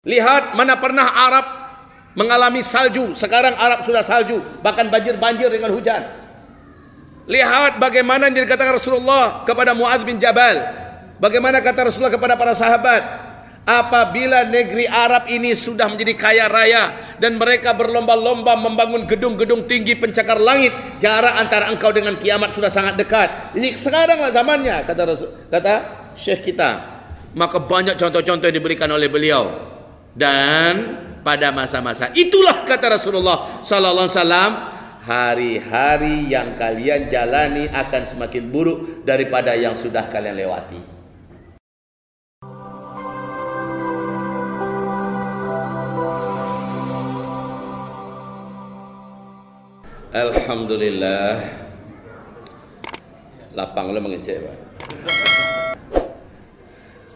Lihat mana pernah Arab mengalami salju. Sekarang Arab sudah salju, bahkan banjir dengan hujan. Lihat bagaimana yang dikatakan Rasulullah kepada Muadz bin Jabal. Bagaimana kata Rasulullah kepada para sahabat, apabila negeri Arab ini sudah menjadi kaya raya dan mereka berlomba-lomba membangun gedung-gedung tinggi pencakar langit, jarak antara engkau dengan kiamat sudah sangat dekat. Ini sekaranglah zamannya, kata Syekh kita. Maka banyak contoh-contoh yang diberikan oleh beliau. Dan pada masa-masa itulah, kata Rasulullah sallallahu alaihi wasallam, hari-hari yang kalian jalani akan semakin buruk daripada yang sudah kalian lewati. Alhamdulillah. Lapang lo mengecek, Pak.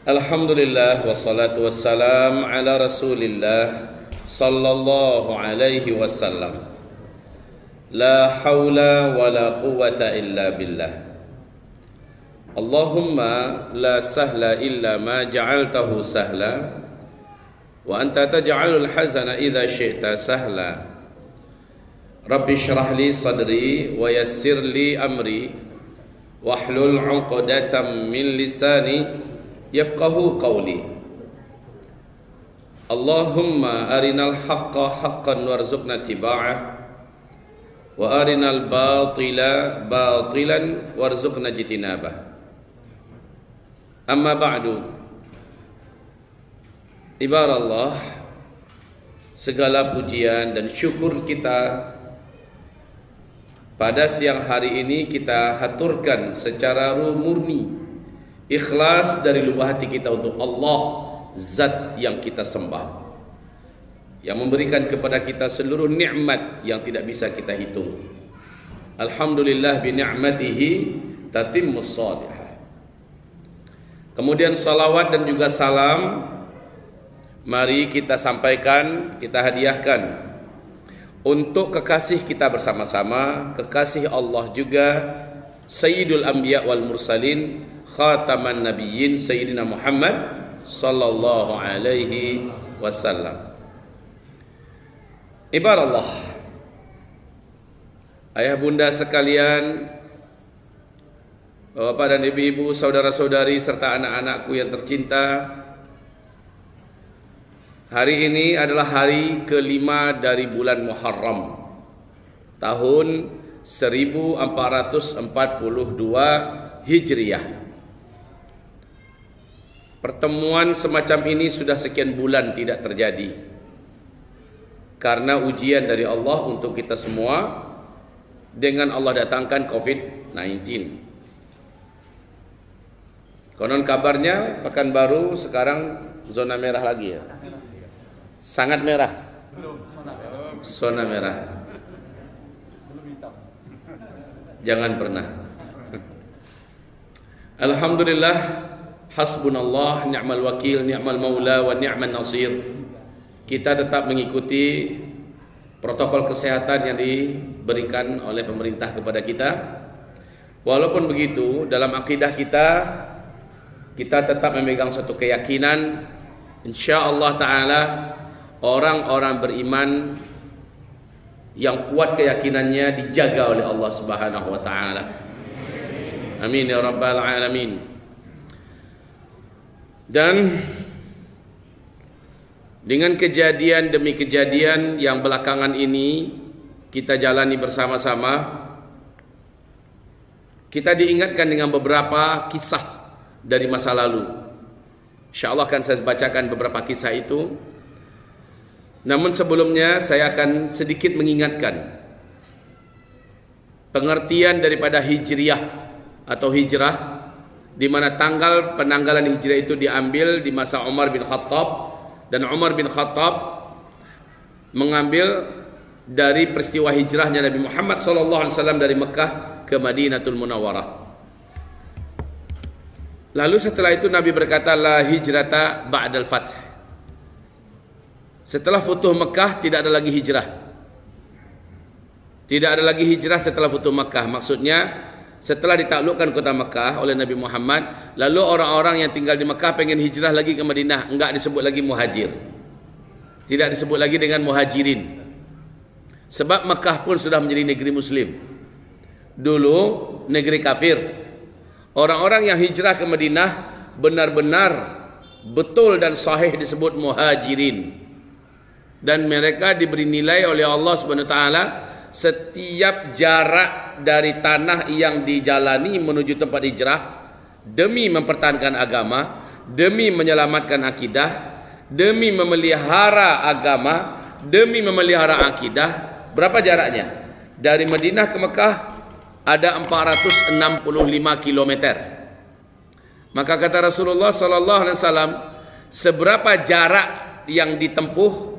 Alhamdulillah wassalatu wassalam ala Rasulillah sallallahu alaihi wasallam. La haula wala quwwata illa billah. Allahumma la sahla illa ma ja'altahu sahla wa anta taj'alul hazana idza syi'ta sahla. Rabbi shrah li sadri wa yassir li amri wahlul 'uqdatam min lisani yafqahu qawli. Allahumma arinal haqqa haqqan warzuqna tiba'ah wa arinal batila batilan warzuqna jitinabah. Amma ba'du. Ibarallah, segala pujian dan syukur kita pada siang hari ini kita haturkan secara murni, ikhlas dari lubuk hati kita untuk Allah, zat yang kita sembah, yang memberikan kepada kita seluruh nikmat yang tidak bisa kita hitung. Alhamdulillah bi ni'matihi tatimmus shalihat. Kemudian salawat dan juga salam mari kita sampaikan, kita hadiahkan untuk kekasih kita bersama-sama, kekasih Allah juga, Sayyidul Anbiya wal Mursalin, Khataman Nabiyyin, Sayyidina Muhammad sallallahu alaihi wasallam. Ibarallah, ayah bunda sekalian, bapak dan ibu-ibu, saudara-saudari serta anak-anakku yang tercinta, hari ini adalah hari kelima dari bulan Muharram tahun 1442 Hijriah. Pertemuan semacam ini sudah sekian bulan tidak terjadi karena ujian dari Allah untuk kita semua dengan Allah datangkan COVID-19. Konon kabarnya Pekanbaru sekarang zona merah lagi ya. Sangat merah. Zona merah. Jangan pernah. Alhamdulillah, hasbunallah, ni'mal wakil, ni'mal maula, wa ni'man nasir. Kita tetap mengikuti protokol kesehatan yang diberikan oleh pemerintah kepada kita. Walaupun begitu, dalam akidah kita tetap memegang suatu keyakinan, insyaallah ta'ala, orang-orang beriman yang kuat keyakinannya dijaga oleh Allah Subhanahu wa ta'ala. Amin ya rabbal alamin. Dan dengan kejadian demi kejadian yang belakangan ini kita jalani bersama-sama, kita diingatkan dengan beberapa kisah dari masa lalu. InsyaAllah akan saya bacakan beberapa kisah itu. Namun sebelumnya saya akan sedikit mengingatkan pengertian daripada hijriyah atau hijrah, di mana tanggal penanggalan hijrah itu diambil di masa Umar bin Khattab, dan Umar bin Khattab mengambil dari peristiwa hijrahnya Nabi Muhammad SAW dari Mekah ke Madinatul Munawwarah. Lalu setelah itu Nabi berkata, la hijrata ba'dal fath. Setelah Futuh Mekah tidak ada lagi hijrah. Tidak ada lagi hijrah setelah Futuh Mekah. Maksudnya setelah ditaklukkan kota Mekah oleh Nabi Muhammad, lalu orang-orang yang tinggal di Mekah pengen hijrah lagi ke Madinah, enggak disebut lagi muhajir. Tidak disebut lagi dengan muhajirin. Sebab Mekah pun sudah menjadi negeri muslim. Dulu negeri kafir. Orang-orang yang hijrah ke Madinah benar-benar betul dan sahih disebut muhajirin. Dan mereka diberi nilai oleh Allah Subhanahu wa taala setiap jarak dari tanah yang dijalani menuju tempat hijrah demi mempertahankan agama, demi menyelamatkan akidah, demi memelihara agama, demi memelihara akidah. Berapa jaraknya? Dari Madinah ke Mekah ada 465 km. Maka kata Rasulullah sallallahu alaihi wasallam, seberapa jarak yang ditempuh,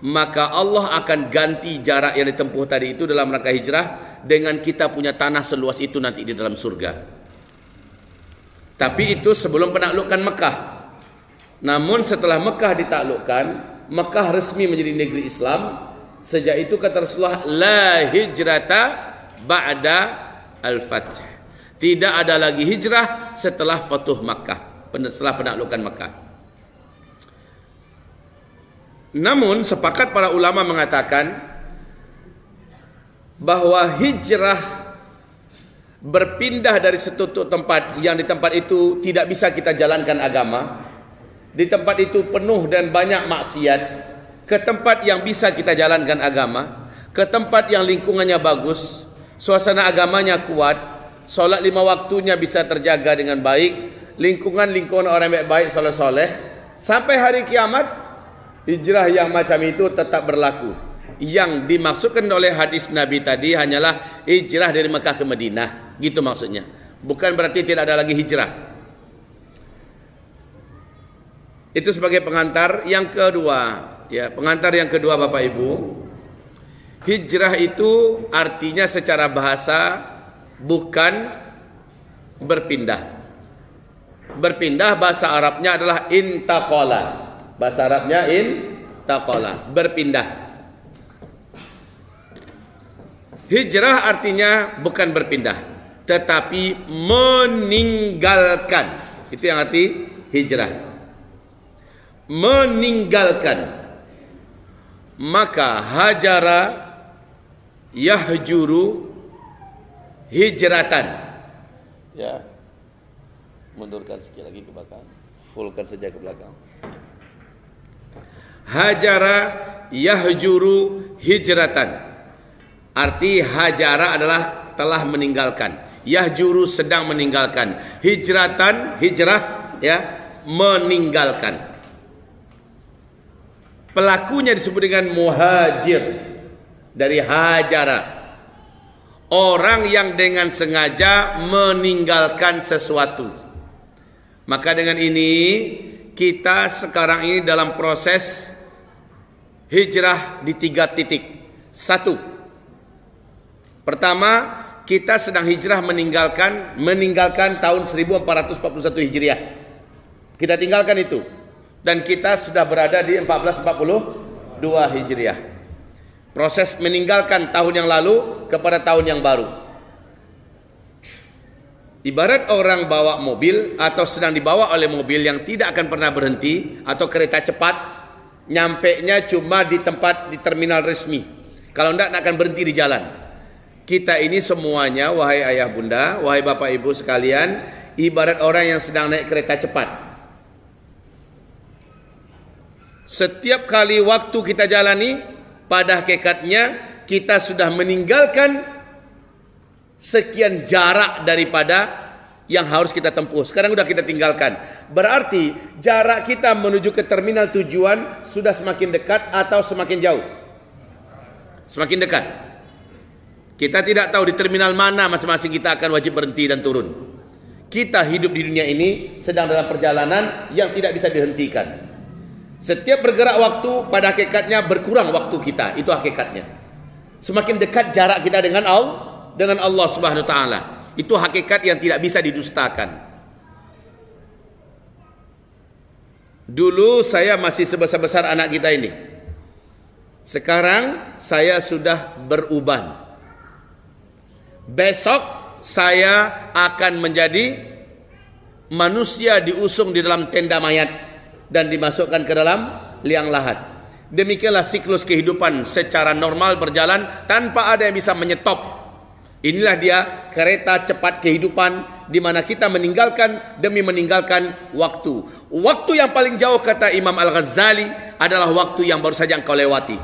maka Allah akan ganti jarak yang ditempuh tadi itu dalam rangka hijrah dengan kita punya tanah seluas itu nanti di dalam surga. Tapi itu sebelum penaklukan Mekah. Namun setelah Mekah ditaklukkan, Mekah resmi menjadi negeri Islam. Sejak itu kata Rasulullah, la hijrata ba'da al-fath. Tidak ada lagi hijrah setelah Futuh Makkah, setelah penaklukan Mekah. Namun sepakat para ulama mengatakan bahwa hijrah berpindah dari satu tempat yang di tempat itu tidak bisa kita jalankan agama, di tempat itu penuh dan banyak maksiat, ke tempat yang bisa kita jalankan agama, ke tempat yang lingkungannya bagus, suasana agamanya kuat, solat 5 waktunya bisa terjaga dengan baik, lingkungan orang baik-baik, soleh-soleh, sampai hari kiamat. Hijrah yang macam itu tetap berlaku. Yang dimaksudkan oleh hadis Nabi tadi hanyalah hijrah dari Mekah ke Madinah, gitu maksudnya. Bukan berarti tidak ada lagi hijrah. Itu sebagai pengantar yang kedua. Ya, pengantar yang kedua Bapak Ibu. Hijrah itu artinya secara bahasa bukan berpindah. Berpindah bahasa Arabnya adalah intaqala. Bahasa Arabnya intaqala, berpindah. Hijrah artinya bukan berpindah, tetapi meninggalkan. Itu yang arti hijrah. Meninggalkan. Maka hajara yahjuru hijratan. Ya. Mundurkan sekali lagi ke belakang. Fullkan saja ke belakang. Hajara yahjuru hijratan. Arti hajara adalah telah meninggalkan. Yahjuru sedang meninggalkan. Hijratan, hijrah, ya, meninggalkan. Pelakunya disebut dengan muhajir. Dari hajara. Orang yang dengan sengaja meninggalkan sesuatu. Maka dengan ini kita sekarang ini dalam proses hijrah di 3 titik. 1. Pertama, kita sedang hijrah meninggalkan tahun 1441 Hijriah. Kita tinggalkan itu. Dan kita sudah berada di 1442 Hijriah. Proses meninggalkan tahun yang lalu kepada tahun yang baru. Ibarat orang bawa mobil atau sedang dibawa oleh mobil yang tidak akan pernah berhenti, atau kereta cepat, nyampenya cuma di tempat di terminal resmi. Kalau tidak akan berhenti di jalan. Kita ini semuanya, wahai ayah bunda, wahai bapak ibu sekalian, ibarat orang yang sedang naik kereta cepat. Setiap kali waktu kita jalani, pada hakikatnya kita sudah meninggalkan sekian jarak daripada yang harus kita tempuh. Sekarang sudah kita tinggalkan. Berarti jarak kita menuju ke terminal tujuan sudah semakin dekat atau semakin jauh? Semakin dekat. Kita tidak tahu di terminal mana masing-masing kita akan wajib berhenti dan turun. Kita hidup di dunia ini sedang dalam perjalanan yang tidak bisa dihentikan. Setiap bergerak waktu pada hakikatnya berkurang waktu kita. Itu hakikatnya. Semakin dekat jarak kita dengan Allah Subhanahu wa taala. Itu hakikat yang tidak bisa didustakan. Dulu saya masih sebesar-besar anak kita ini. Sekarang saya sudah beruban. Besok saya akan menjadi manusia diusung di dalam tenda mayat dan dimasukkan ke dalam liang lahat. Demikianlah siklus kehidupan secara normal berjalan tanpa ada yang bisa menyetop. Inilah dia kereta cepat kehidupan di mana kita meninggalkan demi meninggalkan waktu. Waktu yang paling jauh kata Imam Al-Ghazali adalah waktu yang baru saja engkau lewati.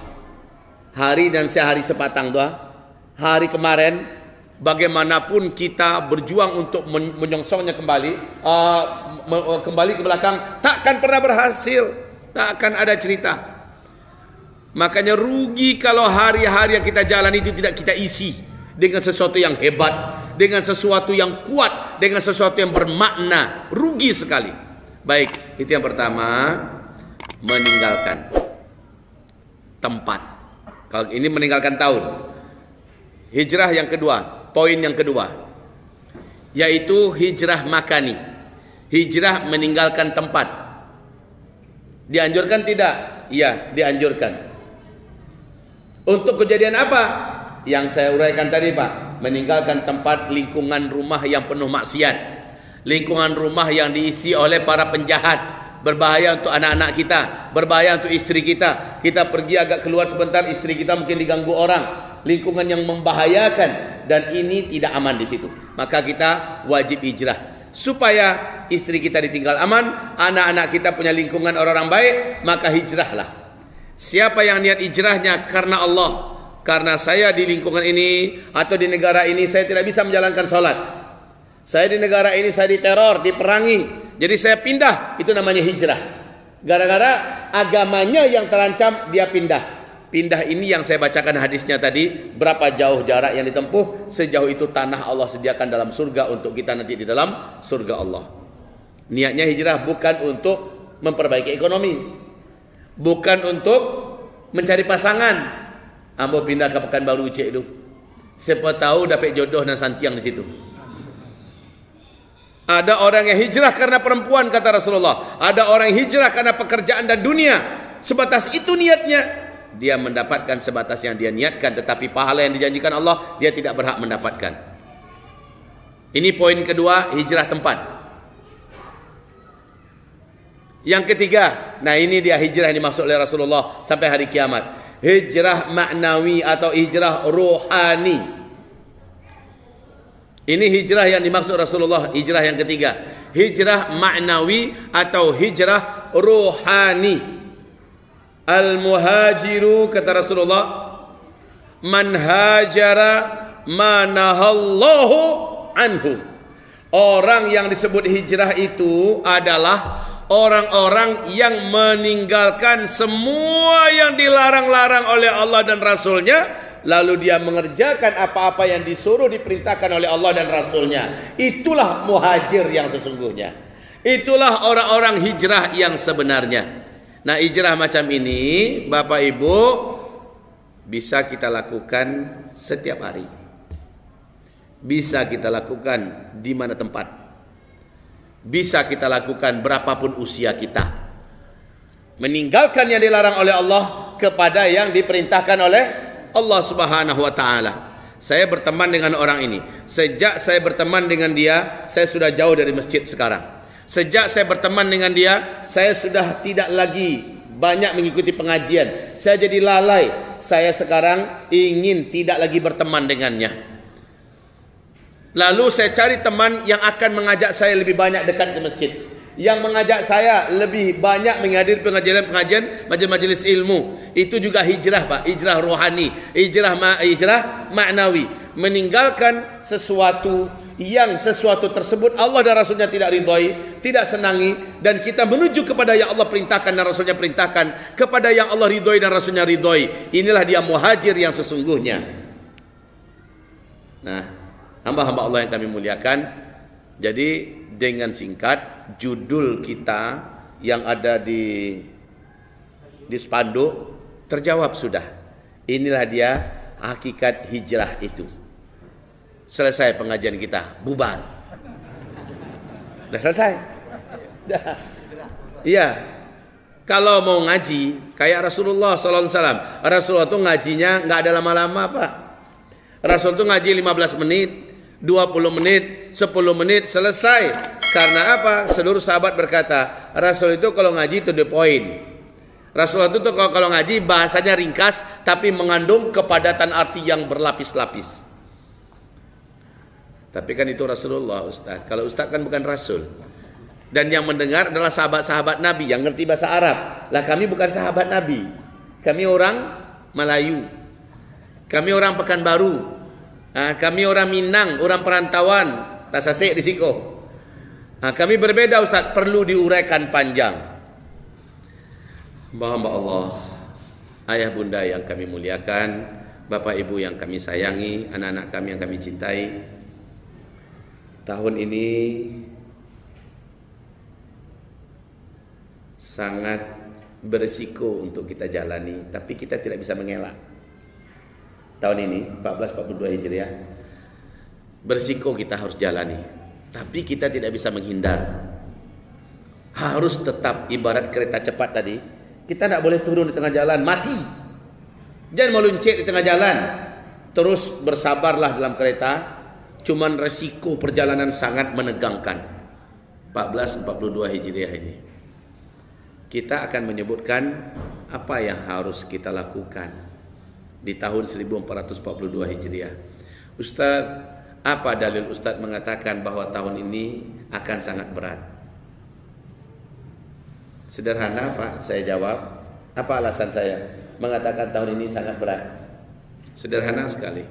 Hari dan sehari sepatang doa. Hari kemarin bagaimanapun kita berjuang untuk menyongsongnya kembali, kembali ke belakang, takkan pernah berhasil, tak akan ada cerita. Makanya rugi kalau hari-hari yang kita jalan itu tidak kita isi dengan sesuatu yang hebat, dengan sesuatu yang kuat, dengan sesuatu yang bermakna. Rugi sekali. Baik, itu yang pertama, meninggalkan tempat. Kalau ini meninggalkan tahun. Hijrah yang kedua, poin yang kedua, yaitu hijrah makani. Hijrah meninggalkan tempat. Dianjurkan tidak? Iya, dianjurkan. Untuk kejadian apa? Yang saya uraikan tadi, Pak. Meninggalkan tempat, lingkungan rumah yang penuh maksiat. Lingkungan rumah yang diisi oleh para penjahat. Berbahaya untuk anak-anak kita, berbahaya untuk istri kita. Kita pergi agak keluar sebentar, istri kita mungkin diganggu orang. Lingkungan yang membahayakan, dan ini tidak aman di situ. Maka kita wajib hijrah supaya istri kita ditinggal aman, anak-anak kita punya lingkungan orang-orang baik. Maka hijrahlah. Siapa yang niat hijrahnya karena Allah, karena saya di lingkungan ini atau di negara ini saya tidak bisa menjalankan sholat, saya di negara ini saya diteror, diperangi, jadi saya pindah, itu namanya hijrah. Gara-gara agamanya yang terancam, dia pindah. Pindah ini yang saya bacakan hadisnya tadi, berapa jauh jarak yang ditempuh, sejauh itu tanah Allah sediakan dalam surga untuk kita nanti di dalam surga Allah. Niatnya hijrah bukan untuk memperbaiki ekonomi, bukan untuk mencari pasangan. Ambo pindah ke Pekanbaru cek itu, siapa tahu dapat jodoh dan santiang di situ. Ada orang yang hijrah karena perempuan kata Rasulullah, ada orang yang hijrah karena pekerjaan dan dunia. Sebatas itu niatnya, dia mendapatkan sebatas yang dia niatkan, tetapi pahala yang dijanjikan Allah dia tidak berhak mendapatkan. Ini poin kedua, hijrah tempat. Yang ketiga, nah ini dia hijrah yang dimaksud oleh Rasulullah sampai hari kiamat. Hijrah maknawi atau hijrah rohani. Ini hijrah yang dimaksud Rasulullah, hijrah yang ketiga. Hijrah maknawi atau hijrah rohani. Al-muhajiru kata Rasulullah, man hajara manahallahu anhu. Orang yang disebut hijrah itu adalah orang-orang yang meninggalkan semua yang dilarang-larang oleh Allah dan Rasulnya, lalu dia mengerjakan apa-apa yang disuruh diperintahkan oleh Allah dan Rasulnya. Itulah muhajir yang sesungguhnya. Itulah orang-orang hijrah yang sebenarnya. Nah, hijrah macam ini Bapak Ibu bisa kita lakukan setiap hari. Bisa kita lakukan di mana tempat. Bisa kita lakukan berapapun usia kita. Meninggalkan yang dilarang oleh Allah kepada yang diperintahkan oleh Allah Subhanahu wa taala. Saya berteman dengan orang ini. Sejak saya berteman dengan dia, saya sudah jauh dari masjid sekarang. Sejak saya berteman dengan dia, saya sudah tidak lagi banyak mengikuti pengajian. Saya jadi lalai. Saya sekarang ingin tidak lagi berteman dengannya. Lalu saya cari teman yang akan mengajak saya lebih banyak dekat ke masjid, yang mengajak saya lebih banyak menghadiri pengajian-pengajian, majelis-majelis ilmu. Itu juga hijrah, Pak. Hijrah rohani, hijrah maknawi. Meninggalkan sesuatu tersebut Allah dan Rasulnya tidak ridhoi, tidak senangi, dan kita menuju kepada yang Allah perintahkan dan Rasulnya perintahkan, kepada yang Allah ridhoi dan Rasulnya ridhoi. Inilah dia muhajir yang sesungguhnya. Nah, hamba-hamba Allah yang kami muliakan, jadi dengan singkat judul kita yang ada di spanduk terjawab sudah. Inilah dia hakikat hijrah itu. Selesai pengajian kita, bubar. Sudah selesai. Iya. Kalau mau ngaji kayak Rasulullah sallallahu alaihi wasallam. Rasulullah itu ngajinya enggak ada lama-lama, Pak. Rasul itu ngaji 15 menit, 20 menit, 10 menit selesai. Karena apa? Seluruh sahabat berkata, Rasul itu kalau ngaji to the point. Rasulullah itu kalau ngaji bahasanya ringkas tapi mengandung kepadatan arti yang berlapis-lapis. Tapi kan itu Rasulullah, Ustaz. Kalau Ustaz kan bukan Rasul. Dan yang mendengar adalah sahabat-sahabat Nabi yang ngerti bahasa Arab. Lah kami bukan sahabat Nabi. Kami orang Melayu. Kami orang Pekanbaru. Kami orang Minang, orang perantauan. Tasasik di Siko. Kami berbeda, Ustaz. Perlu diuraikan panjang. Hamba Allah, ayah bunda yang kami muliakan, bapak ibu yang kami sayangi, anak-anak kami yang kami cintai. Tahun ini sangat berisiko untuk kita jalani, tapi kita tidak bisa mengelak. Tahun ini 1442 Hijriah, berisiko kita harus jalani, tapi kita tidak bisa menghindar. Harus tetap ibarat kereta cepat tadi, kita tidak boleh turun di tengah jalan, mati. Jangan meluncur di tengah jalan. Terus bersabarlah dalam kereta. Cuman resiko perjalanan sangat menegangkan. 1442 Hijriah ini. Kita akan menyebutkan apa yang harus kita lakukan di tahun 1442 Hijriah. Ustaz, apa dalil Ustaz mengatakan bahwa tahun ini akan sangat berat? Sederhana Pak, saya jawab. Apa alasan saya mengatakan tahun ini sangat berat? Sederhana sekali.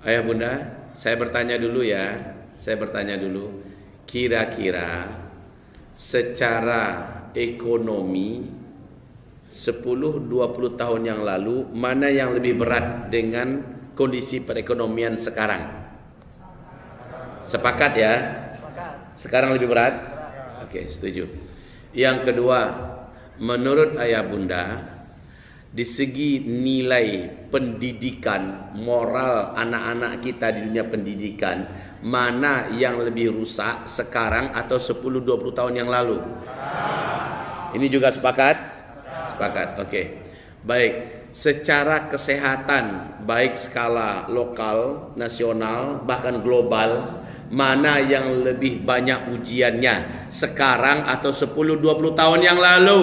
Ayah bunda, saya bertanya dulu ya. Saya bertanya dulu. Kira-kira secara ekonomi 10-20 tahun yang lalu, mana yang lebih berat dengan kondisi perekonomian sekarang? Sepakat ya? Sekarang lebih berat? Oke, setuju. Yang kedua, menurut ayah bunda, di segi nilai pendidikan, moral anak-anak kita di dunia pendidikan, mana yang lebih rusak sekarang atau 10-20 tahun yang lalu? Ini juga sepakat? Sepakat, oke. Baik, secara kesehatan, baik skala lokal, nasional, bahkan global, mana yang lebih banyak ujiannya, sekarang atau 10-20 tahun yang lalu?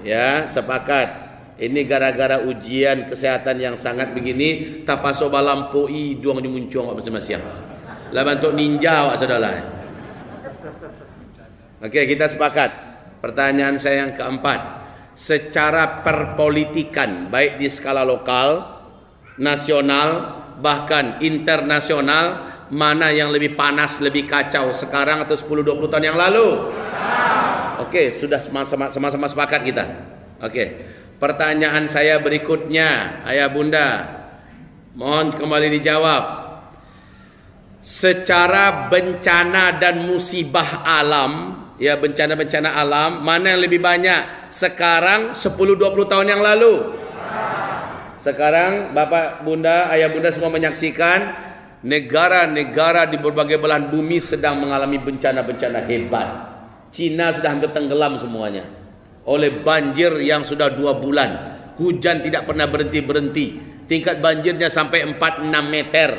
Ya, sepakat. Ini gara-gara ujian kesehatan yang sangat begini, tapaso balampoi duang dimuncung apa semasiang. Lah bentuk ninja wak saudara. Oke, kita sepakat. Pertanyaan saya yang keempat, secara perpolitikan baik di skala lokal, nasional, bahkan internasional, mana yang lebih panas, lebih kacau sekarang atau 10-20 tahun yang lalu? Oke, sudah sama-sama sepakat kita. Oke. Pertanyaan saya berikutnya, ayah bunda, mohon kembali dijawab. Secara bencana dan musibah alam, ya bencana-bencana alam, mana yang lebih banyak sekarang 10-20 tahun yang lalu? Sekarang bapak bunda, ayah bunda semua menyaksikan negara-negara di berbagai belahan bumi sedang mengalami bencana-bencana hebat. Cina sudah hampir tenggelam semuanya oleh banjir yang sudah 2 bulan. Hujan tidak pernah berhenti-berhenti. Tingkat banjirnya sampai 4-6 meter.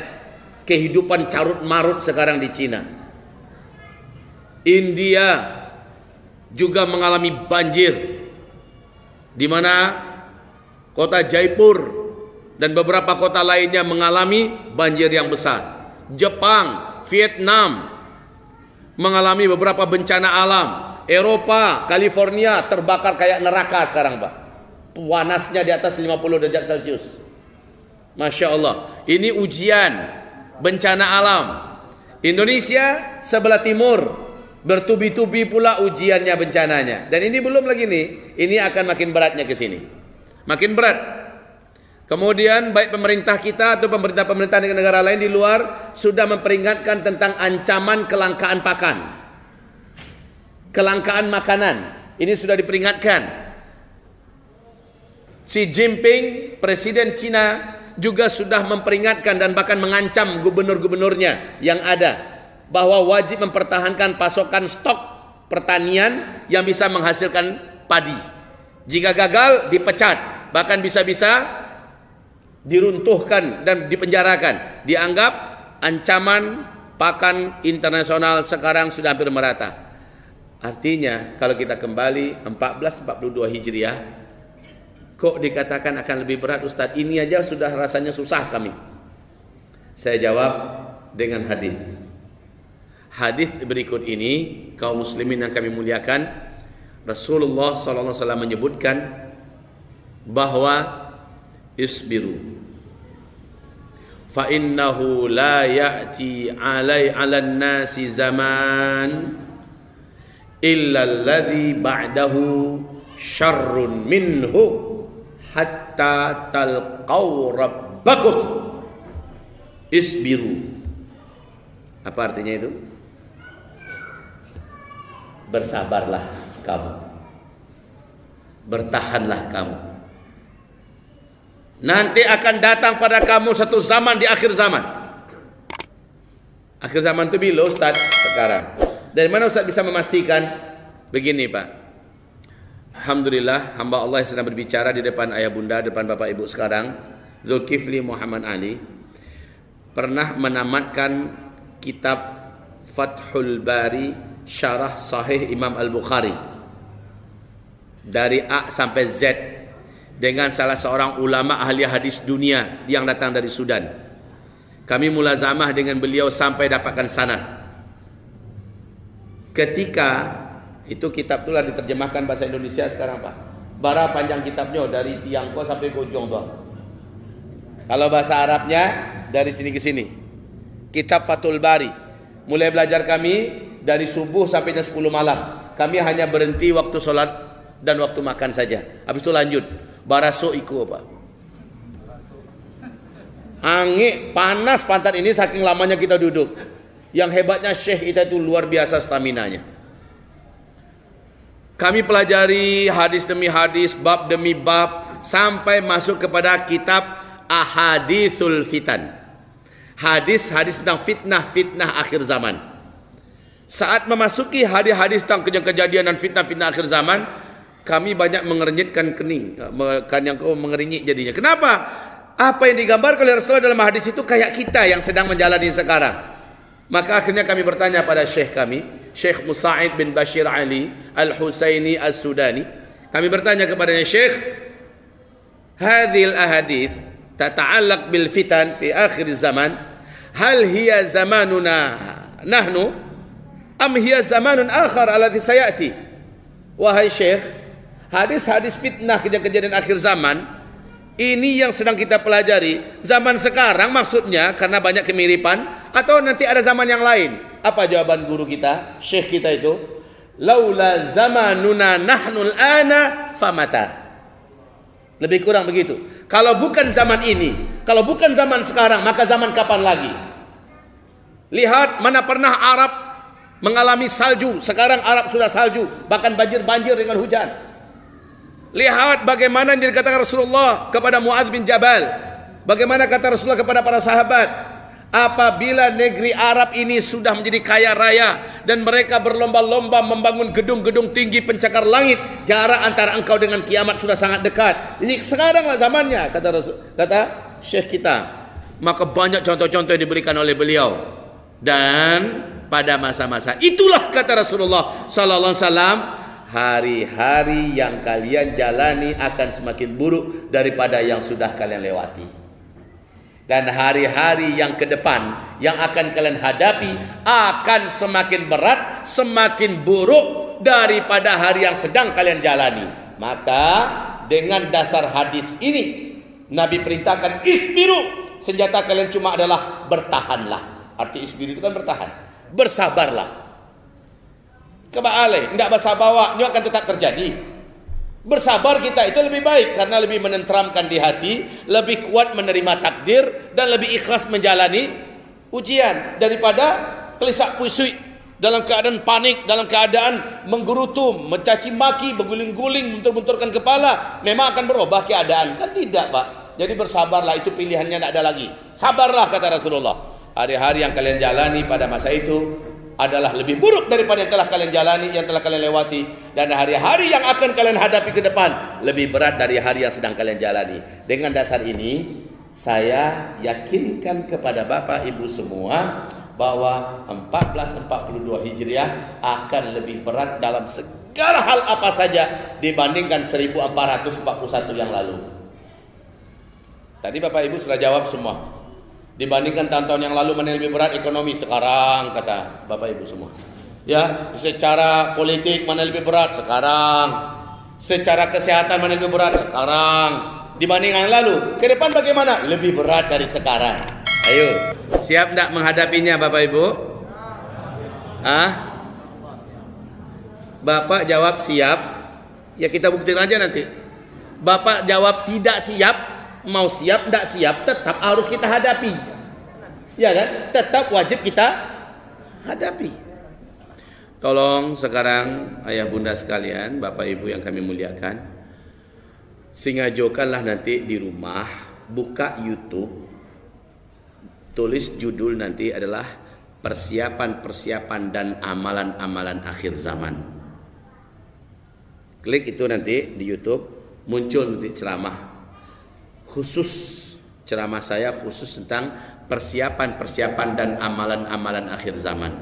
Kehidupan carut marut sekarang di Cina. India juga mengalami banjir, di mana kota Jaipur dan beberapa kota lainnya mengalami banjir yang besar. Jepang, Vietnam mengalami beberapa bencana alam. Eropa, California terbakar kayak neraka sekarang Pak. Panasnya di atas 50 derajat Celcius. Masya Allah. Ini ujian bencana alam. Indonesia sebelah timur bertubi-tubi pula ujiannya, bencananya. Dan ini belum lagi nih. Ini akan makin beratnya ke sini. Makin berat. Kemudian baik pemerintah kita atau pemerintah-pemerintah negara lain di luar sudah memperingatkan tentang ancaman kelangkaan pakan. Kelangkaan makanan. Ini sudah diperingatkan. Xi Jinping, Presiden Cina, juga sudah memperingatkan dan bahkan mengancam gubernur-gubernurnya yang ada bahwa wajib mempertahankan pasokan stok pertanian yang bisa menghasilkan padi. Jika gagal, dipecat. Bahkan bisa-bisa diruntuhkan dan dipenjarakan. Dianggap ancaman pakan internasional sekarang sudah hampir merata. Artinya kalau kita kembali 1442 Hijriah, kok dikatakan akan lebih berat Ustaz? Ini aja sudah rasanya susah kami. Saya jawab dengan hadis. Hadis berikut ini, kaum muslimin yang kami muliakan, Rasulullah SAW menyebutkan bahwa isbiru fa innahu la ya'ti 'alan nasi zaman illa alladhi ba'dahu syarrun minhu hatta talqaw rabbakum. Isbiru. Apa artinya itu? Bersabarlah kamu. Bertahanlah kamu. Nanti akan datang pada kamu satu zaman di akhir zaman. Akhir zaman itu bila Ustaz? Sekarang. Dari mana Ustaz bisa memastikan? Begini Pak. Alhamdulillah hamba Allah yang sedang berbicara di depan ayah bunda, depan bapak ibu sekarang, Zulkifli Muhammad Ali, pernah menamatkan kitab Fathul Bari Syarah Sahih Imam Al-Bukhari dari A sampai Z dengan salah seorang ulama ahli hadis dunia yang datang dari Sudan. Kami mulazamah dengan beliau sampai dapatkan sanad. Ketika itu kitab itulah diterjemahkan bahasa Indonesia sekarang Pak. Bara panjang kitabnya dari Tiangko sampai ke ujung tuh. Kalau bahasa Arabnya dari sini ke sini. Kitab Fathul Bari. Mulai belajar kami dari subuh sampai jam 10 malam. Kami hanya berhenti waktu sholat dan waktu makan saja. Habis itu lanjut. Baraso iku apa? Angin panas pantat ini saking lamanya kita duduk. Yang hebatnya Syekh kita itu luar biasa staminanya. Kami pelajari hadis demi hadis, bab demi bab, sampai masuk kepada kitab Ahadithul Fitan. Hadis-hadis tentang fitnah-fitnah akhir zaman. Saat memasuki hadis-hadis tentang kejadian dan fitnah-fitnah akhir zaman, kami banyak mengernyitkan kening, kan yang mengeringit jadinya. Kenapa? Apa yang digambarkan oleh Rasulullah dalam hadis itu kayak kita yang sedang menjalani sekarang. Maka akhirnya kami bertanya pada Syekh kami, Syekh Musa'id bin Bashir Ali Al-Husaini As-Sudani. Kami bertanya kepadanya, Syekh, hadhil ahadith tata'allaq bil fitan fi akhir zaman, hal hiya zamanuna nahnu am hiya zamanun akhar alladhi sayati? Wahai Syekh, hadis-hadis fitnah kejadian akhir zaman ini yang sedang kita pelajari zaman sekarang maksudnya karena banyak kemiripan, atau nanti ada zaman yang lain? Apa jawaban guru kita, Syekh kita itu? Laula zamanuna nahnul ana famata. Lebih kurang begitu. Kalau bukan zaman ini, kalau bukan zaman sekarang, maka zaman kapan lagi? Lihat, mana pernah Arab mengalami salju. Sekarang Arab sudah salju, bahkan banjir dengan hujan. Lihat bagaimana yang dikatakan Rasulullah kepada Muadz bin Jabal. Bagaimana kata Rasulullah kepada para sahabat, apabila negeri Arab ini sudah menjadi kaya raya dan mereka berlomba-lomba membangun gedung-gedung tinggi pencakar langit, jarak antara engkau dengan kiamat sudah sangat dekat. Ini sekaranglah zamannya, kata Rasul, kata Syekh kita. Maka banyak contoh-contoh yang diberikan oleh beliau. Dan pada masa-masa itulah, kata Rasulullah sallallahu alaihi wasallam, hari-hari yang kalian jalani akan semakin buruk daripada yang sudah kalian lewati. Dan hari-hari yang ke depan yang akan kalian hadapi akan semakin berat, semakin buruk daripada hari yang sedang kalian jalani. Maka dengan dasar hadis ini Nabi perintahkan isbiru. Senjata kalian cuma adalah bertahanlah. Arti isbiru itu kan bertahan. Bersabarlah. Kebaalai, tidak bersabar, ini akan tetap terjadi. Bersabar kita itu lebih baik karena lebih menenteramkan di hati, lebih kuat menerima takdir dan lebih ikhlas menjalani ujian daripada kelisak pusui dalam keadaan panik, dalam keadaan menggerutu, mencaci maki, berguling-guling, bentur-benturkan kepala. Memang akan berubah keadaan, kan tidak Pak? Jadi bersabarlah, itu pilihannya tidak ada lagi. Sabarlah, kata Rasulullah. Hari-hari yang kalian jalani pada masa itu adalah lebih buruk daripada yang telah kalian jalani, yang telah kalian lewati. Dan hari-hari yang akan kalian hadapi ke depan lebih berat dari hari yang sedang kalian jalani. Dengan dasar ini, saya yakinkan kepada Bapak Ibu semua bahwa 1442 Hijriah akan lebih berat dalam segala hal apa saja dibandingkan 1441 yang lalu. Tadi Bapak Ibu sudah jawab semua. Dibandingkan tahun-tahun yang lalu mana yang lebih berat ekonomi sekarang, kata Bapak Ibu semua. Ya, secara politik mana lebih berat sekarang. Secara kesehatan mana lebih berat sekarang dibandingkan yang lalu. Ke depan bagaimana? Lebih berat dari sekarang. Ayo, siap tidak menghadapinya Bapak Ibu? Bapak jawab siap, ya kita buktiin aja nanti. Bapak jawab tidak siap, mau siap tidak siap, tetap harus kita hadapi. Ya kan? Tetap wajib kita hadapi. Tolong sekarang ayah bunda sekalian, Bapak Ibu yang kami muliakan, sengajakanlah nanti di rumah, buka YouTube, tulis judul nanti adalah persiapan-persiapan dan amalan-amalan akhir zaman. Klik itu nanti di YouTube, muncul nanti ceramah khusus, ceramah saya khusus tentang persiapan-persiapan dan amalan-amalan akhir zaman.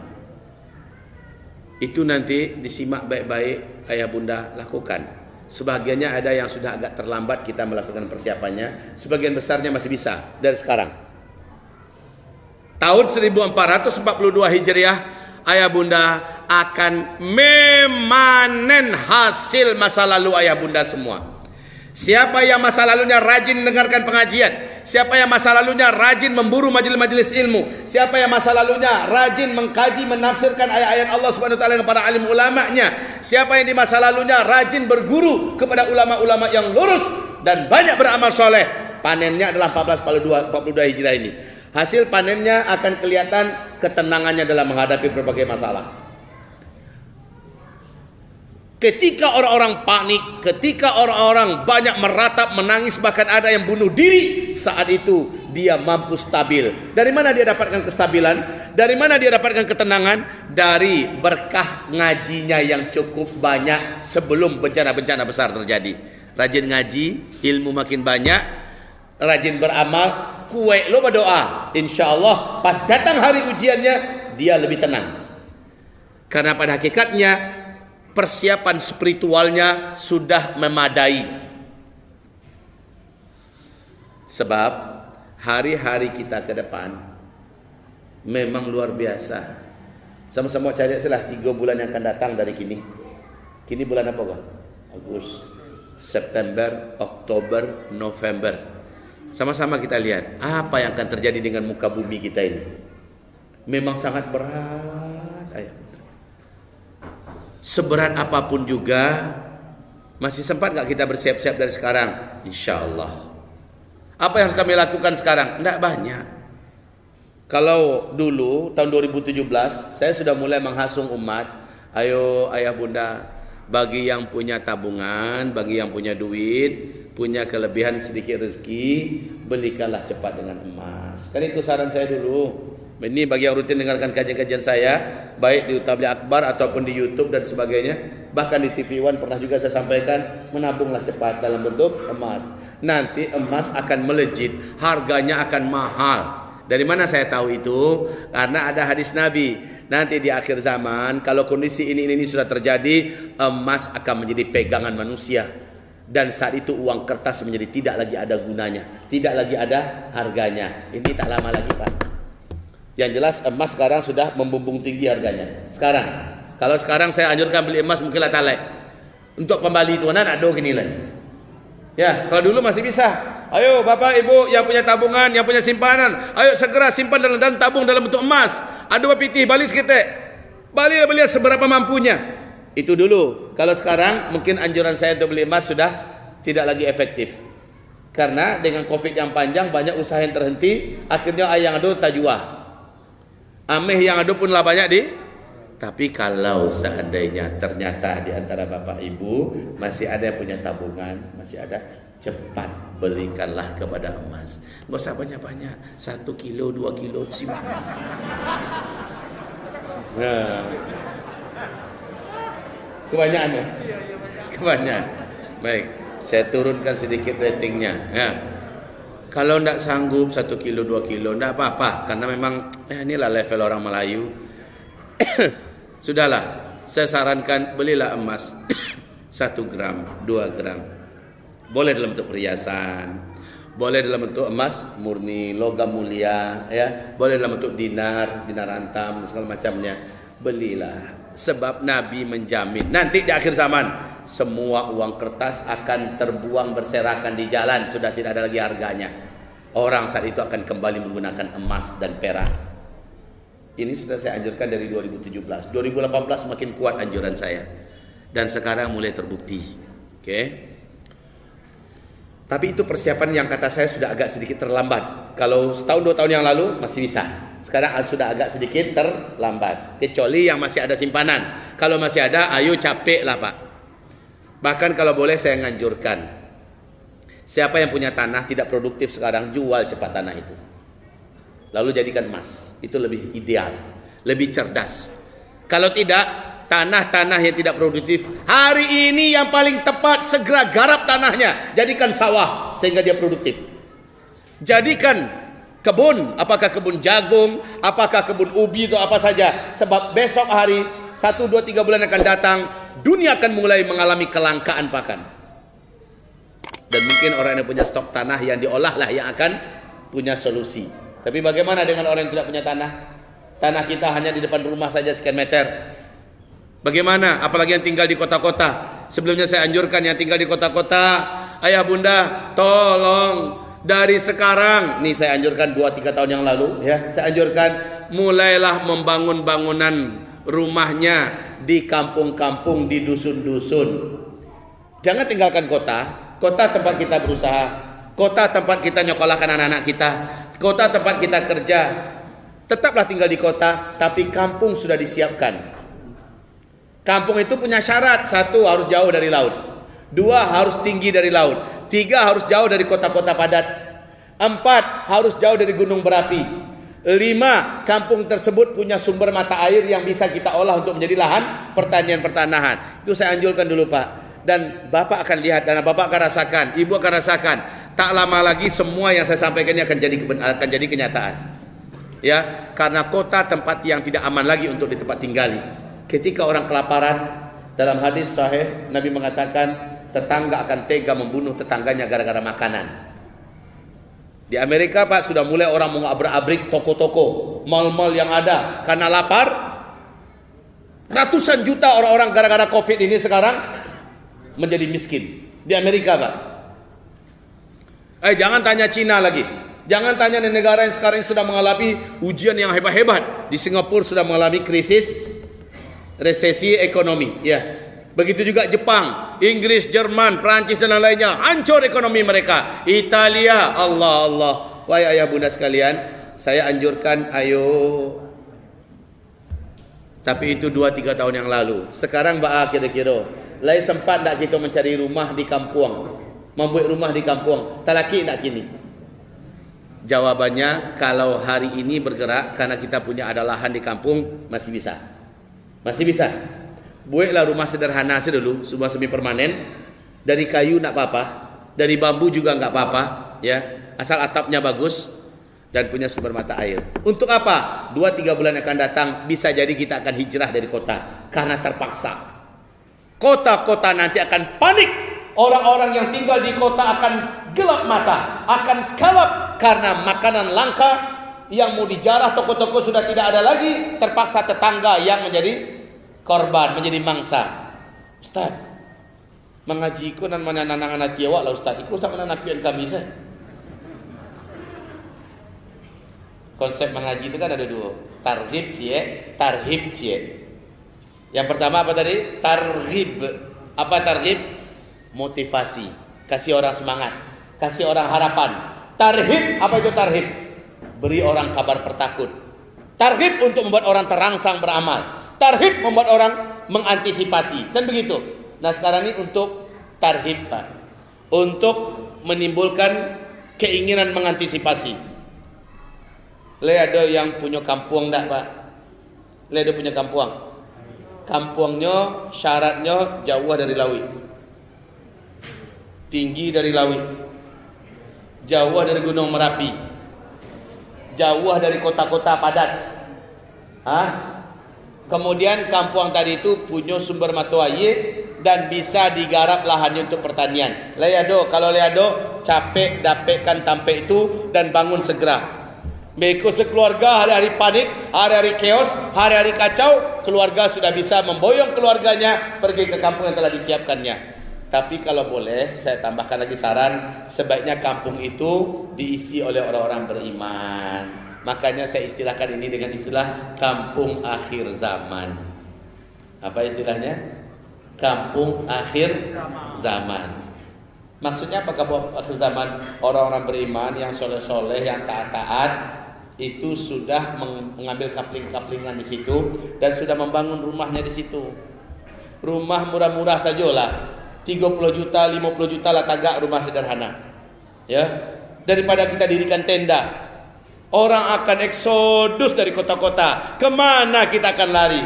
Itu nanti disimak baik-baik, ayah bunda lakukan. Sebagiannya ada yang sudah agak terlambat kita melakukan persiapannya, sebagian besarnya masih bisa dari sekarang. Tahun 1442 Hijriah, ayah bunda akan memanen hasil masa lalu ayah bunda semua. Siapa yang masa lalunya rajin mendengarkan pengajian, siapa yang masa lalunya rajin memburu majelis-majelis ilmu, siapa yang masa lalunya rajin mengkaji menafsirkan ayat-ayat Allah Subhanahu wa taala kepada alim ulamanya, siapa yang di masa lalunya rajin berguru kepada ulama-ulama yang lurus dan banyak beramal soleh, panennya adalah 1442 Hijriah ini. Hasil panennya akan kelihatan ketenangannya dalam menghadapi berbagai masalah. Ketika orang-orang panik, ketika orang-orang banyak meratap, menangis, bahkan ada yang bunuh diri, saat itu dia mampu stabil. Dari mana dia dapatkan kestabilan? Dari mana dia dapatkan ketenangan? Dari berkah ngajinya yang cukup banyak sebelum bencana-bencana besar terjadi. Rajin ngaji, ilmu makin banyak, rajin beramal, kuek lo berdoa. Insya Allah pas datang hari ujiannya, dia lebih tenang. Karena pada hakikatnya persiapan spiritualnya sudah memadai. Sebab hari-hari kita ke depan memang luar biasa. Sama-sama cari salah 3 bulan yang akan datang dari kini. Kini bulan apa kah? Agustus, September, Oktober, November. Sama-sama kita lihat apa yang akan terjadi dengan muka bumi kita ini. Memang sangat berat, ayah. Seberat apapun juga, masih sempat gak kita bersiap-siap dari sekarang? Insya Allah. Apa yang harus kami lakukan sekarang? Tidak banyak. Kalau dulu tahun 2017 saya sudah mulai menghasung umat, ayo ayah bunda, bagi yang punya tabungan, bagi yang punya duit, punya kelebihan sedikit rezeki, belikanlah cepat dengan emas. Kan itu saran saya dulu. Ini bagi yang rutin dengarkan kajian-kajian saya, baik di Tabligh Akbar ataupun di YouTube dan sebagainya, bahkan di TV One pernah juga saya sampaikan, menabunglah cepat dalam bentuk emas. Nanti emas akan melejit, harganya akan mahal. Dari mana saya tahu itu? Karena ada hadis Nabi. Nanti di akhir zaman, kalau kondisi ini sudah terjadi, emas akan menjadi pegangan manusia. Dan saat itu uang kertas menjadi tidak lagi ada gunanya, tidak lagi ada harganya. Ini tak lama lagi, Pak. Yang jelas emas sekarang sudah membumbung tinggi harganya. Sekarang, kalau sekarang saya anjurkan beli emas mungkinlah talek. Untuk pembali itu ada gini lah. Ya, kalau dulu masih bisa. Ayo Bapak Ibu yang punya tabungan, yang punya simpanan, ayo segera simpan dan tabung dalam bentuk emas. Ada pitih balik kita. Beli seberapa mampunya. Itu dulu. Kalau sekarang mungkin anjuran saya untuk beli emas sudah tidak lagi efektif. Karena dengan Covid yang panjang banyak usaha yang terhenti, akhirnya ayang ado tajua. Ameh yang ada pun lah banyak di. Tapi kalau seandainya ternyata di antara Bapak Ibu masih ada yang punya tabungan, masih ada, cepat belikanlah kepada emas. Nggak usah banyak-banyak, 1 kilo, 2 kilo simpan. Nah, kebanyakan ya? Kebanyakan. Baik, saya turunkan sedikit ratingnya. Nah, Kalau tidak sanggup 1 kilo 2 kilo tidak apa-apa, karena memang inilah level orang Melayu. Sudahlah, saya sarankan belilah emas 1 gram 2 gram. Boleh dalam bentuk perhiasan, boleh dalam bentuk emas murni logam mulia, ya, boleh dalam bentuk dinar antam segala macamnya. Belilah, sebab Nabi menjamin nanti di akhir zaman semua uang kertas akan terbuang berserakan di jalan, sudah tidak ada lagi harganya. Orang saat itu akan kembali menggunakan emas dan perak. Ini sudah saya anjurkan dari 2017. 2018 semakin kuat anjuran saya, dan sekarang mulai terbukti. Oke. Tapi itu persiapan yang kata saya sudah agak sedikit terlambat. Kalau setahun 2 tahun yang lalu masih bisa. Sekarang sudah agak sedikit terlambat. Kecuali yang masih ada simpanan. Kalau masih ada, ayo capek lah Pak. Bahkan kalau boleh saya nganjurkan, siapa yang punya tanah tidak produktif sekarang, jual cepat tanah itu, lalu jadikan emas. Itu lebih ideal, lebih cerdas. Kalau tidak, tanah-tanah yang tidak produktif, hari ini yang paling tepat segera garap tanahnya, jadikan sawah sehingga dia produktif. Jadikan kebun, apakah kebun jagung, apakah kebun ubi atau apa saja. Sebab besok hari 1, 2, 3 bulan akan datang, dunia akan mulai mengalami kelangkaan pakan. Dan mungkin orang yang punya stok tanah yang diolah lah yang akan punya solusi. Tapi bagaimana dengan orang yang tidak punya tanah? Tanah kita hanya di depan rumah saja sekian meter. Bagaimana? Apalagi yang tinggal di kota-kota. Sebelumnya saya anjurkan yang tinggal di kota-kota, ayah bunda, tolong dari sekarang, nih saya anjurkan 2-3 tahun yang lalu, ya, saya anjurkan mulailah membangun bangunan rumahnya di kampung-kampung, di dusun-dusun. Jangan tinggalkan kota. Kota tempat kita berusaha, kota tempat kita nyokolahkan anak-anak kita, kota tempat kita kerja. Tetaplah tinggal di kota, tapi kampung sudah disiapkan. Kampung itu punya syarat: 1, harus jauh dari laut; 2, harus tinggi dari laut; 3, harus jauh dari kota-kota padat; 4, harus jauh dari gunung berapi; 5, kampung tersebut punya sumber mata air yang bisa kita olah untuk menjadi lahan pertanian-pertanahan. Itu saya anjurkan dulu Pak. Dan Bapak akan lihat, dan Bapak akan rasakan, Ibu akan rasakan, tak lama lagi semua yang saya sampaikan ini akan jadi kenyataan. Ya, karena kota tempat yang tidak aman lagi untuk di tempat tinggali. Ketika orang kelaparan, dalam hadis sahih Nabi mengatakan tetangga akan tega membunuh tetangganya gara-gara makanan. Di Amerika Pak sudah mulai orang mengabrak-abrik toko-toko, mal-mal yang ada karena lapar. Ratusan juta orang-orang gara-gara Covid ini sekarang menjadi miskin di Amerika Pak. Jangan tanya Cina lagi. Jangan tanya negara yang sekarang sudah mengalami ujian yang hebat-hebat. Di Singapura sudah mengalami krisis, resesi ekonomi, ya. Begitu juga Jepang, Inggris, Jerman, Perancis dan lainnya, hancur ekonomi mereka. Italia, Allah. Wahai ayah bunda sekalian, saya anjurkan ayo. Tapi itu 2-3 tahun yang lalu. Sekarang kira-kira lai sempat tak kita mencari rumah di kampung, membuat rumah di kampung, tak laki tak kini? Jawabannya, kalau hari ini bergerak karena kita punya ada lahan di kampung, masih bisa. Masih bisa. Buatlah rumah sederhana saja dulu, rumah semi permanen. Dari kayu tak apa-apa, dari bambu juga enggak apa-apa, ya. Asal atapnya bagus dan punya sumber mata air. Untuk apa? 2-3 bulan akan datang bisa jadi kita akan hijrah dari kota karena terpaksa. Kota-kota nanti akan panik. Orang-orang yang tinggal di kota akan gelap mata, akan kalap karena makanan langka yang mau dijarah, toko-toko sudah tidak ada lagi, terpaksa tetangga yang menjadi korban, menjadi mangsa. Ustaz, mengajiku dan menanang-anak tiawak lah Ustaz. Iku sama anak kami saya. Konsep mengaji itu kan ada 2, targhib cie, tarhib cie. Yang pertama apa tadi? Targhib. Apa targhib? Motivasi, kasih orang semangat, kasih orang harapan. Tarhib, apa itu tarhib? Beri orang kabar pertakut. Tarhib untuk membuat orang terangsang beramal. Tarhib membuat orang mengantisipasi. Kan begitu. Nah sekarang ini untuk tarhib Pak, untuk menimbulkan keinginan mengantisipasi. Ada yang punya kampung tak Pak? Ada punya kampung. Kampungnya syaratnya jauh dari laut, tinggi dari laut, jauh dari Gunung Merapi, jauh dari kota-kota padat. Kemudian kampung tadi itu punya sumber mata air dan bisa digarap lahannya untuk pertanian. Kalau leado capek dapatkan tampek itu dan bangun segera. Mereka sekeluarga hari-hari panik, hari-hari chaos, hari-hari kacau, keluarga sudah bisa memboyong keluarganya pergi ke kampung yang telah disiapkannya. Tapi kalau boleh saya tambahkan lagi saran, sebaiknya kampung itu diisi oleh orang-orang beriman. Makanya saya istilahkan ini dengan istilah kampung akhir zaman. Apa istilahnya? Kampung akhir zaman. Maksudnya apa kampung akhir zaman? Orang-orang beriman yang soleh-soleh, yang taat-taat itu sudah mengambil kapling-kaplingan di situ dan sudah membangun rumahnya di situ. Rumah murah-murah sajalah, 30 juta, 50 juta lah tagak rumah sederhana. Ya, daripada kita dirikan tenda. Orang akan eksodus dari kota-kota. Kemana kita akan lari?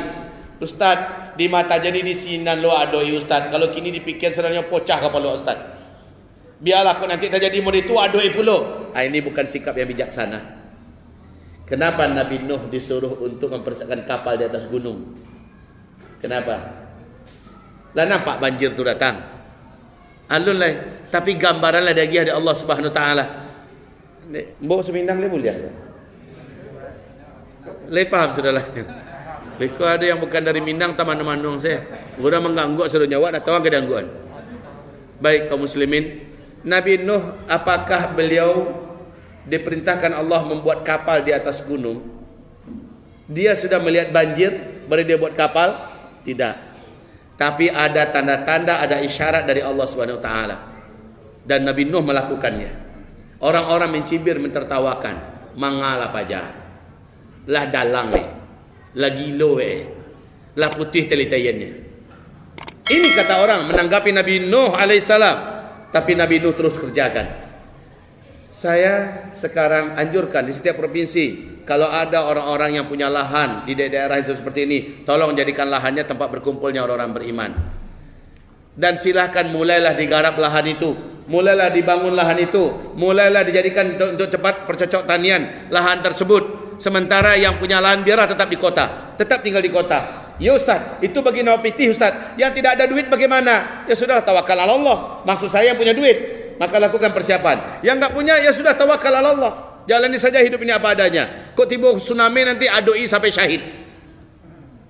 Ustaz, di mata jadi di sinan lo adoi Ustaz. Kalau kini dipikir sebenarnya pocah kepala Ustaz. Biarlah kau nanti terjadi mau itu adoi pula. Ini bukan sikap yang bijaksana. Kenapa Nabi Nuh disuruh untuk mempersiapkan kapal di atas gunung? Kenapa? Lah nampak banjir tu datang. Alun lah, tapi gambaran lah dari Allah Subhanahu Wa Taala. Bawa semindang le boleh. Le paham saudara. Mereka ada yang bukan dari Minang taman-taman saya. Guna mengganggu seluruh nyawa nak tahu ke gangguan. Baik kaum muslimin, Nabi Nuh apakah beliau diperintahkan Allah membuat kapal di atas gunung? Dia sudah melihat banjir baru dia buat kapal? Tidak. Tapi ada tanda-tanda, ada isyarat dari Allah Subhanahu Wa Taala. Dan Nabi Nuh melakukannya. Orang-orang mencibir, mentertawakan. Mangalah pajak. Lah dalang lah gilo lah putih telitayannya. Ini kata orang menanggapi Nabi Nuh alaihissalam. Tapi Nabi Nuh terus kerjakan. Saya sekarang anjurkan di setiap provinsi, kalau ada orang-orang yang punya lahan di daerah seperti ini, tolong jadikan lahannya tempat berkumpulnya orang-orang beriman. Dan silahkan mulailah digarap lahan itu, mulailah dibangun lahan itu, mulailah dijadikan untuk cepat percocok tanian lahan tersebut. Sementara yang punya lahan biarlah tetap di kota, tetap tinggal di kota. Ya Ustaz, itu bagi nawapiti Ustaz. Yang tidak ada duit bagaimana? Ya sudah, tawakal ala Allah. Maksud saya yang punya duit, maka lakukan persiapan. Yang enggak punya, ya sudah, tawakal ala Allah. Jalani saja hidup ini apa adanya. Kok tiba tsunami nanti adoi sampai syahid.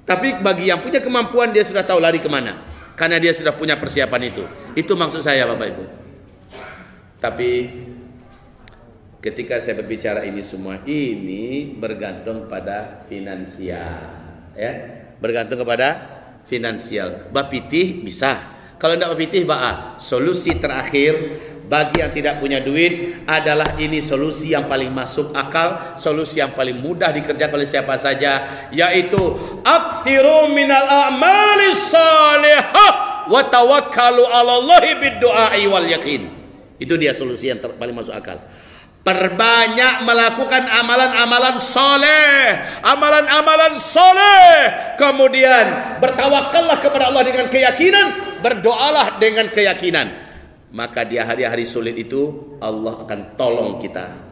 Tapi bagi yang punya kemampuan, dia sudah tahu lari kemana. Karena dia sudah punya persiapan itu. Itu maksud saya Bapak Ibu. Tapi ketika saya berbicara ini semua, ini bergantung pada finansial. Ya, bergantung kepada finansial. Bapitih bisa. Kalau tidak bapitih, solusi terakhir bagi yang tidak punya duit adalah ini solusi yang paling masuk akal, solusi yang paling mudah dikerjakan oleh siapa saja, yaitu aktsiru minal a'malis salihah wa tawakkalu 'alallahi bid-du'a'i wal yaqin. Itu dia solusi yang paling masuk akal. Perbanyak melakukan amalan-amalan soleh, amalan-amalan soleh. Kemudian bertawakallah kepada Allah dengan keyakinan, berdoalah dengan keyakinan. Maka di hari-hari sulit itu Allah akan tolong kita.